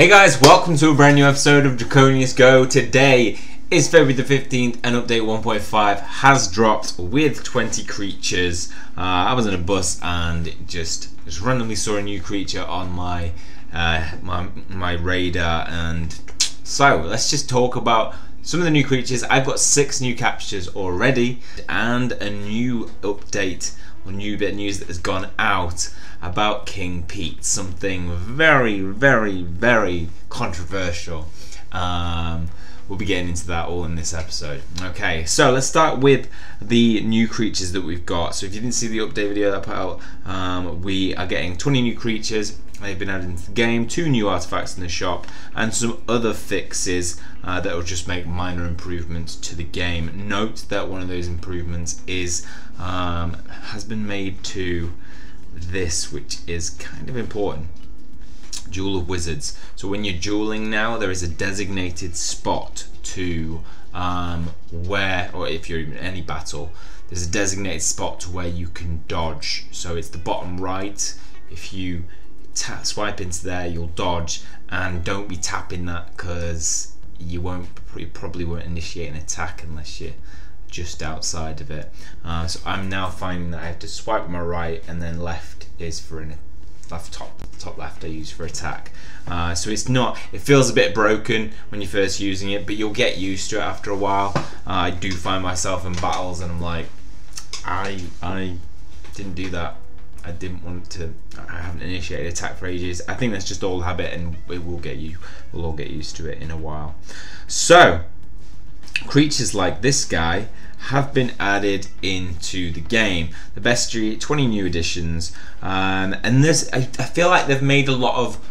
Hey guys, welcome to a brand new episode of Draconius Go. Today is February the 15th and update 1.5 has dropped with 20 creatures. I was on a bus and just randomly saw a new creature on my my radar, and so let's just talk about some of the new creatures. I've got 6 new captures already and a new update or new bit of news that has gone out about King Pete, something very, very, very controversial. We'll be getting into that all in this episode. Okay, so let's start with the new creatures that we've got. So if you didn't see the update video that I put out, we are getting 20 new creatures. They've been added into the game, 2 new artifacts in the shop, and some other fixes that will just make minor improvements to the game. Note that one of those improvements is has been made to this, which is kind of important. Duel of Wizards. So when you're dueling now, there is a designated spot to where, or if you're in any battle, there's a designated spot to where you can dodge. So it's the bottom right. If you swipe into there, you'll dodge, and don't be tapping that because you probably won't initiate an attack unless you're just outside of it. So I'm now finding that I have to swipe my right, and then left is for an top left I use for attack. So it's not, it feels a bit broken when you're first using it, but you'll get used to it after a while. I do find myself in battles and I'm like, I didn't do that. I didn't want to. I haven't initiated attack for ages. I think that's just all habit, and we'll all get used to it in a while. So creatures like this guy have been added into the game. The Bestiary, 20 new additions, and this, I feel like they've made a lot of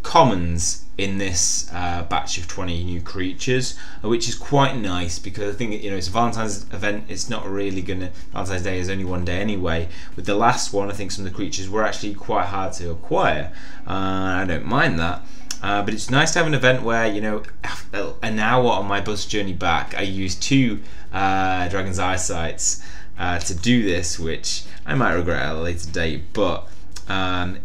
commons in this batch of 20 new creatures, which is quite nice because I think, you know, it's a Valentine's event. It's not really gonna, Valentine's Day is only one day anyway. With the last one, I think some of the creatures were actually quite hard to acquire. I don't mind that. But it's nice to have an event where, you know, an hour on my bus journey back, I used 2 Dragon's Eyesights to do this, which I might regret at a later date, but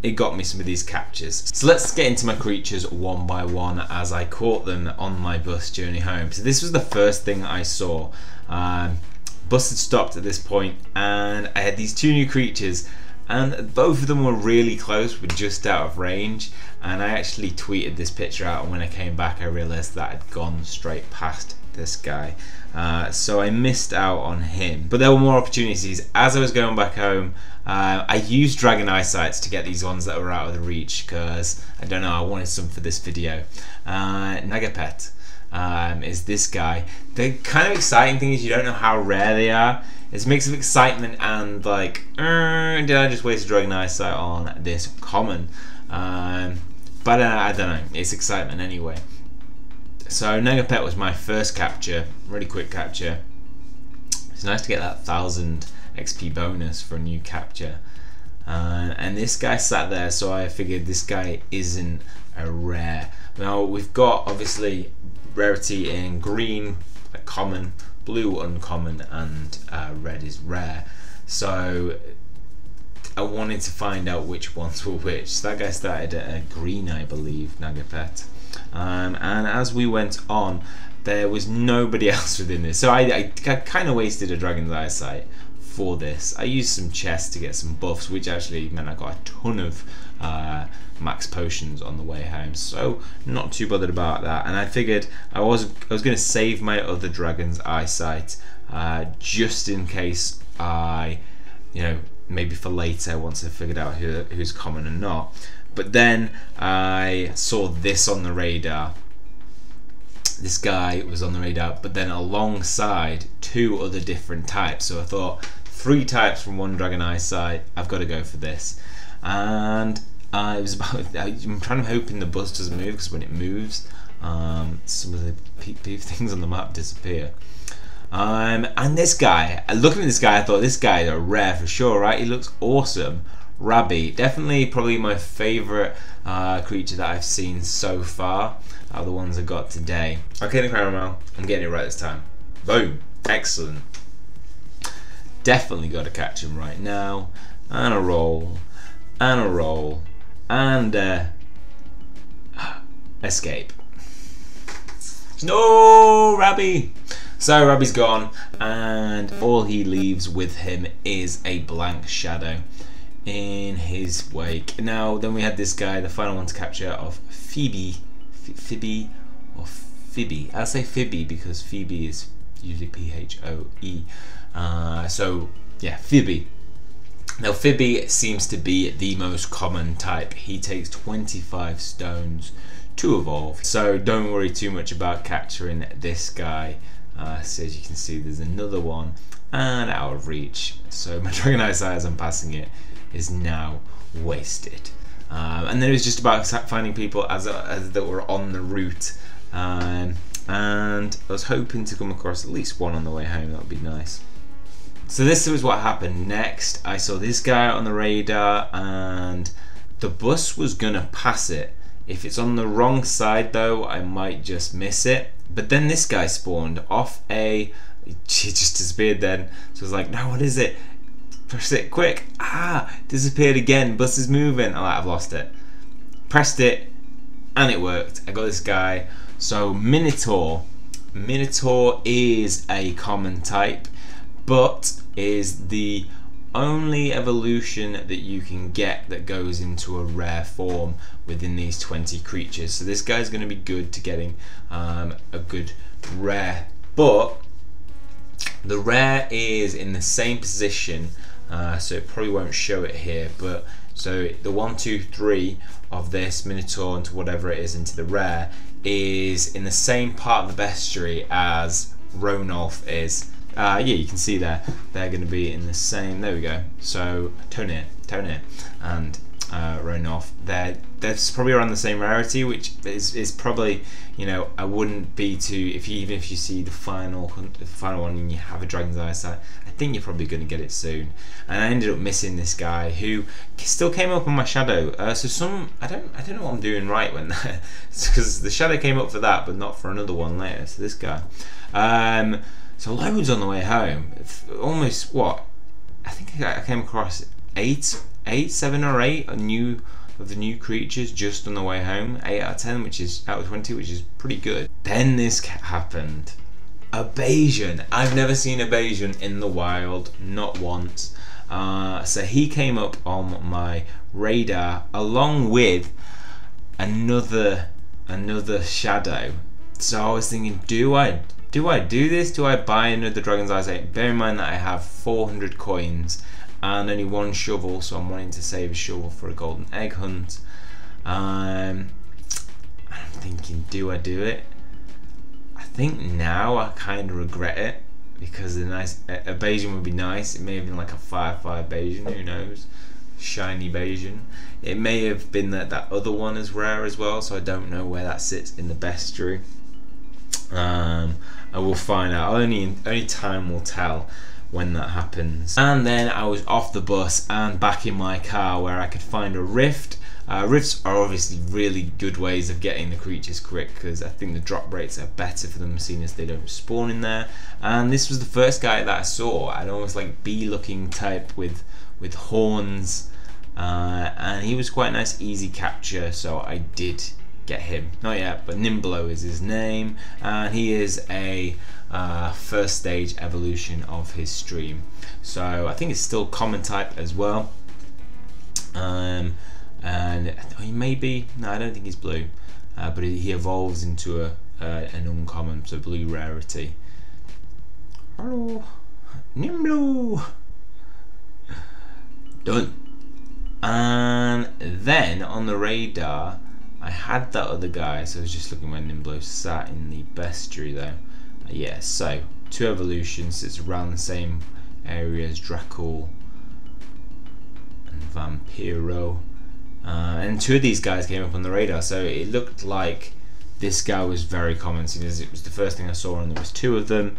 it got me some of these captures. So let's get into my creatures one by one as I caught them on my bus journey home. So this was the first thing I saw. Bus had stopped at this point, and I had these 2 new creatures, and both of them were really close, were just out of range, and I actually tweeted this picture out, and when I came back I realised that I'd gone straight past this guy. So I missed out on him, but there were more opportunities. As I was going back home, I used Dragon Eyesights to get these ones that were out of the reach because, I don't know, I wanted some for this video. Nagapet is this guy. The kind of exciting thing is you don't know how rare they are. It's a mix of excitement and like, did I just waste a Dragon Eyesight on this common? But I don't know, it's excitement anyway. So Nagapet was my first capture, really quick capture. It's nice to get that 1000 XP bonus for a new capture. And this guy sat there, so I figured this guy isn't a rare. Now we've got obviously rarity in green, a common, blue uncommon, and red is rare. So I wanted to find out which ones were which. So that guy started at green, I believe, Nagapet. And as we went on, there was nobody else within this. So I kind of wasted a Dragon's Eyesight for this. I used some chests to get some buffs, which actually meant I got a ton of max potions on the way home, so not too bothered about that. And I figured I was going to save my other Dragon's Eyesight just in case you know, maybe for later once I figured out who's common and not. But then I saw this on the radar. This guy was on the radar, but then alongside 2 other different types. So I thought, 3 types from one Dragon Eyesight, I've got to go for this. And it was about, I'm trying to hoping the bus doesn't move, because when it moves, some of the things on the map disappear. And this guy, looking at this guy, I thought this guy is a rare for sure, right? He looks awesome. Rabby, definitely probably my favourite creature that I've seen so far out of the ones I got today. Okay, the caramel, I'm getting it right this time. Boom, excellent. Definitely got to catch him right now. And a roll, and a roll, and escape. No, Rabbi! So Rabbi's gone, and all he leaves with him is a blank shadow in his wake. Now, then we had this guy, the final one to capture, of Phoebe. Or Phoebe. I'll say Phoebe because Phoebe is usually Phoe. So, yeah, Phoebe. Now, Phoebe seems to be the most common type. He takes 25 stones to evolve, so don't worry too much about capturing this guy. So as you can see, there's another one, and out of reach. So my Dragonite Sight, as I'm passing it, is now wasted. And then it was just about finding people as that were on the route, and I was hoping to come across at least one on the way home. That would be nice. So this was what happened next. I saw this guy on the radar, and the bus was gonna pass it. If it's on the wrong side though, I might just miss it. But then this guy spawned off he just disappeared then. So I was like, no, what is it? Press it quick. Disappeared again. Bus is moving. I've lost it. Pressed it, and it worked. I got this guy. So Minotaur. Minotaur is a common type, but is the only evolution that you can get that goes into a rare form within these 20 creatures. So this guy's going to be good to getting a good rare, but the rare is in the same position, so it probably won't show it here, but so the 1, 2, 3 of this Minotaur into whatever it is into the rare is in the same part of the bestiary as Ronolf is. Yeah, you can see there, they're going to be in the same, there we go, so Tonir, and Ronolf, they're probably around the same rarity, which is probably, you know, I wouldn't be too, even if you see the final one and you have a Dragon's Eyesight, I think you're probably going to get it soon. And I ended up missing this guy who still came up on my shadow, so I don't know what I'm doing right when that, because the shadow came up for that but not for another one later, so this guy. So loads on the way home. Almost what? I think I came across 7 or 8 of the new creatures just on the way home. 8 out of 10, which is out of 20, which is pretty good. Then this happened. A Bayesian. I've never seen a Bayesian in the wild, not once. So he came up on my radar along with another shadow. So I was thinking, do I do this? Do I buy another Dragon's Eyesight? Bear in mind that I have 400 coins and only 1 shovel, so I'm wanting to save a shovel for a golden egg hunt. I'm thinking, do I do it? I think now I kind of regret it, because a Bayesian would be nice. It may have been like a 5/5 Bayesian, who knows? Shiny Bayesian. It may have been that other one is rare as well, so I don't know where that sits in the bestiary. I will find out. Only time will tell when that happens. And then I was off the bus and back in my car where I could find a rift. Rifts are obviously really good ways of getting the creatures quick, because I think the drop rates are better for them, seeing as they don't spawn in there. And this was the first guy that I saw, an almost like bee-looking type with horns, and he was quite nice, easy capture. So I did get him. Not yet, but Nimblo is his name, and he is a first stage evolution of his stream. So I think it's still common type as well. And he may be, no, I don't think he's blue, but he evolves into an uncommon, so blue rarity. Hello, Nimblo. Done. And then on the radar, I had that other guy, so I was just looking where Nimblo sat in the bestiary though. Yeah, so 2 evolutions, it's around the same area as Dracul and Vampiro. And 2 of these guys came up on the radar, so it looked like this guy was very common, seeing as it was the first thing I saw and there was 2 of them.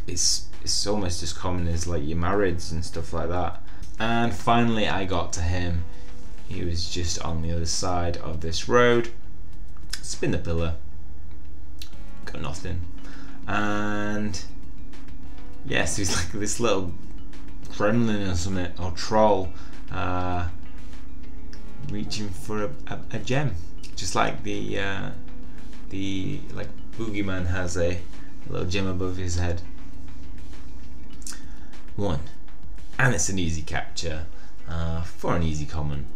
It's almost as common as like your Marids and stuff like that. And finally I got to him. He was just on the other side of this road. Spin the pillar. Got nothing. And yes, he's like this little gremlin or something, or troll, reaching for a gem. just like the like Boogeyman has a little gem above his head. 1, and it's an easy capture for an easy common.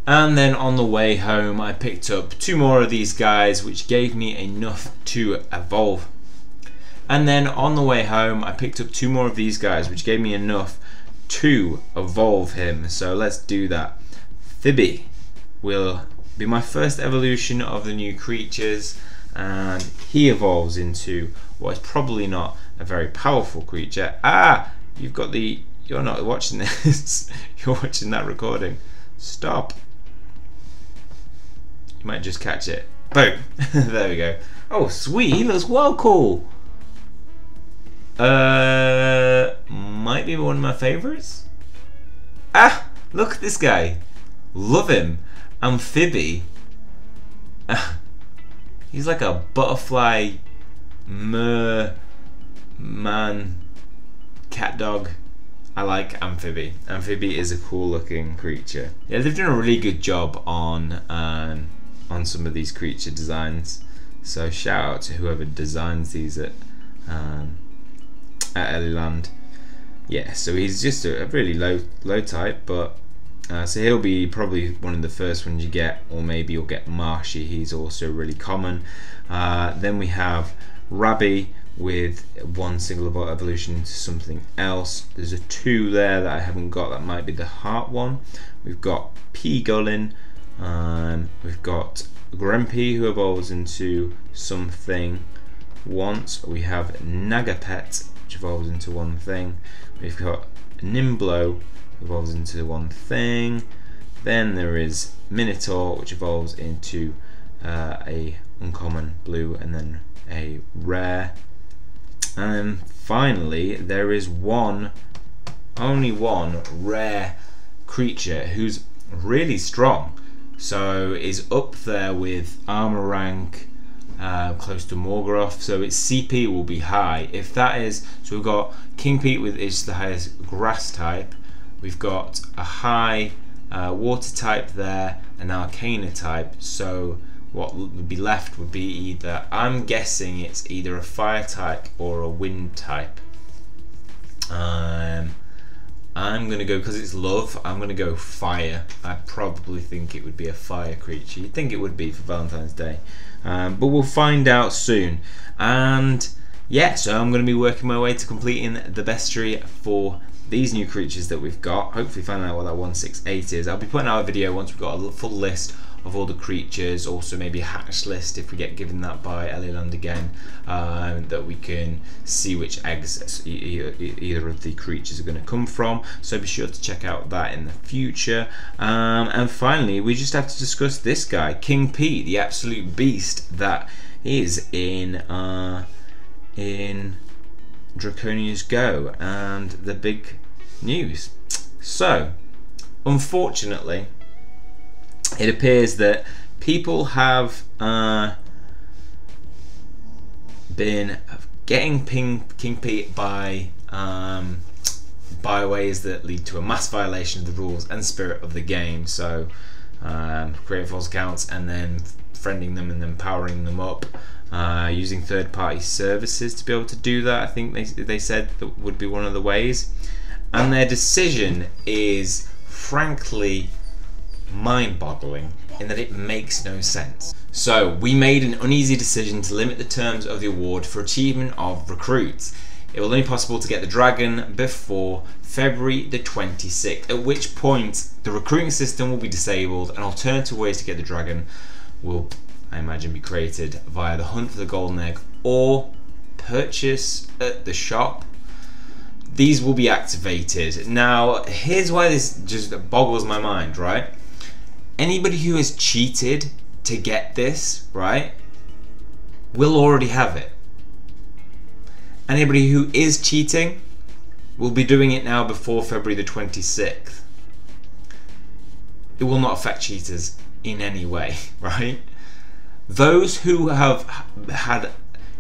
And then on the way home I picked up 2 more of these guys, which gave me enough to evolve. And then on the way home I picked up 2 more of these guys, which gave me enough to evolve him. So let's do that. Phoebe will be my first evolution of the new creatures, and he evolves into what is probably not a very powerful creature. You've got the... You're not watching this. You're watching that recording. Stop. You might just catch it. Boom. There we go. Oh, sweet. He looks well cool. Might be one of my favorites. Look at this guy. Love him. Amphibi. He's like a butterfly man cat dog. I like Amphibi. Amphibi is a cool looking creature. Yeah, they've done a really good job on some of these creature designs. So shout out to whoever designs these at Ellie. Yeah, so he's just a really low type, but so he'll be probably one of the first ones you get, or maybe you'll get Marshy. He's also really common. Then we have Rabby with 1 single evolution into something else. There's a 2 there that I haven't got. That might be the heart one. We've got P-Gullin. We've got Grumpy, who evolves into something once. We have Nagapet, which evolves into 1 thing. We've got Nimblo, who evolves into 1 thing. Then there is Minotaur, which evolves into a uncommon blue and then a rare. And then finally there is only one rare creature who's really strong, so is up there with armor rank, close to Morgoth, so its CP will be high. If that is, so we've got King Pete, with is the highest grass type. We've got a high water type there, an Arcana type. So what would be left would be either, I'm guessing it's either a fire type or a wind type. I'm gonna go, because it's love, I'm gonna go fire. I probably think it would be a fire creature. You'd think it would be for Valentine's Day, but we'll find out soon. And yeah, so I'm gonna be working my way to completing the bestiary for these new creatures that we've got. Hopefully finding out what that 168 is. I'll be putting out a video once we've got a full list of all the creatures, also maybe a hatch list if we get given that by Ellie again, that we can see which eggs either of the creatures are going to come from. So be sure to check out that in the future. And finally, we just have to discuss this guy, King Pete, the absolute beast that is in Draconia's Go, and the big news. So unfortunately, it appears that people have been getting King Pete by ways that lead to a mass violation of the rules and spirit of the game. So creating false accounts and then friending them and then powering them up, using third-party services to be able to do that. I think they said that would be one of the ways, and their decision is frankly mind-boggling in that it makes no sense. So we made an uneasy decision to limit the terms of the award for achievement of recruits. It will only be possible to get the dragon before February the 26th, at which point the recruiting system will be disabled and alternative ways to get the dragon will, I imagine, be created via the hunt for the golden egg or purchase at the shop. These will be activated. Now here's why this just boggles my mind, right? Anybody who has cheated to get this, right, will already have it. Anybody who is cheating will be doing it now before February the 26th. It will not affect cheaters in any way, right? Those who have had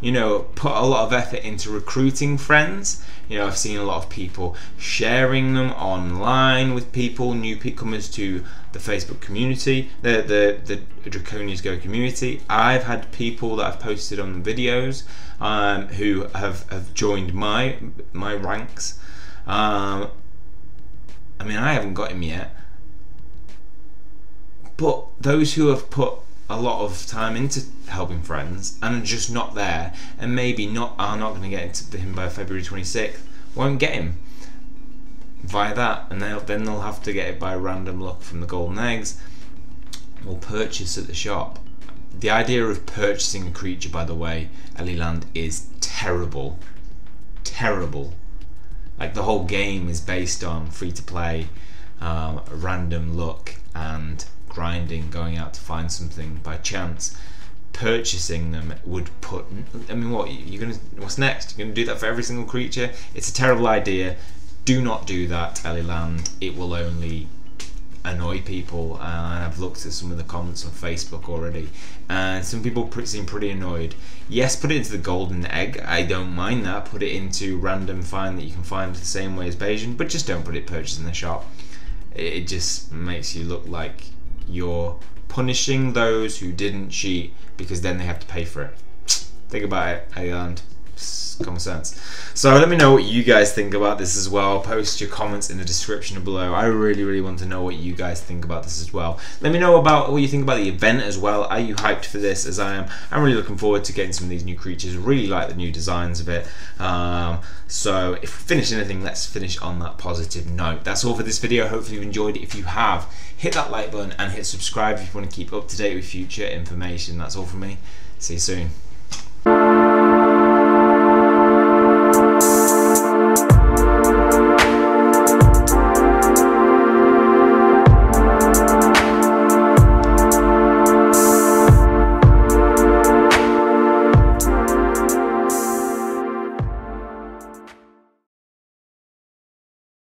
you know, put a lot of effort into recruiting friends. You know, I've seen a lot of people sharing them online with people, new comers to the Facebook community, the Draconians Go community. I've had people that I've posted on videos who have joined my ranks. I mean, I haven't got him yet, but those who have put a lot of time into helping friends and are just not there, and maybe are not going to get into him by February 26th, won't get him via that, and then they'll have to get it by random luck from the golden eggs or purchase at the shop. The idea of purchasing a creature, by the way, Ellie is terrible. Terrible. Like, the whole game is based on free-to-play, random luck and grinding, going out to find something by chance. Purchasing them would put, I mean, what's next? You're gonna do that for every single creature? It's a terrible idea. Do not do that, Ellie Land. It will only annoy people, and I've looked at some of the comments on Facebook already, and some people seem pretty annoyed. Yes, put it into the golden egg, I don't mind that. Put it into random find that you can find the same way as Bayesian, but just don't put it purchased in the shop. It just makes you look like you're punishing those who didn't cheat, because then they have to pay for it. Think about it, Ellie. Common sense. So let me know what you guys think about this as well. Post your comments in the description below. I really want to know what you guys think about this as well. Let me know about what you think about the event as well. Are you hyped for this as I am? I'm really looking forward to getting some of these new creatures. Really like the new designs of it. So if we finish anything, let's finish on that positive note. That's all for this video. Hopefully you've enjoyed it. If you have, hit that like button and hit subscribe if you want to keep up to date with future information. That's all from me. See you soon.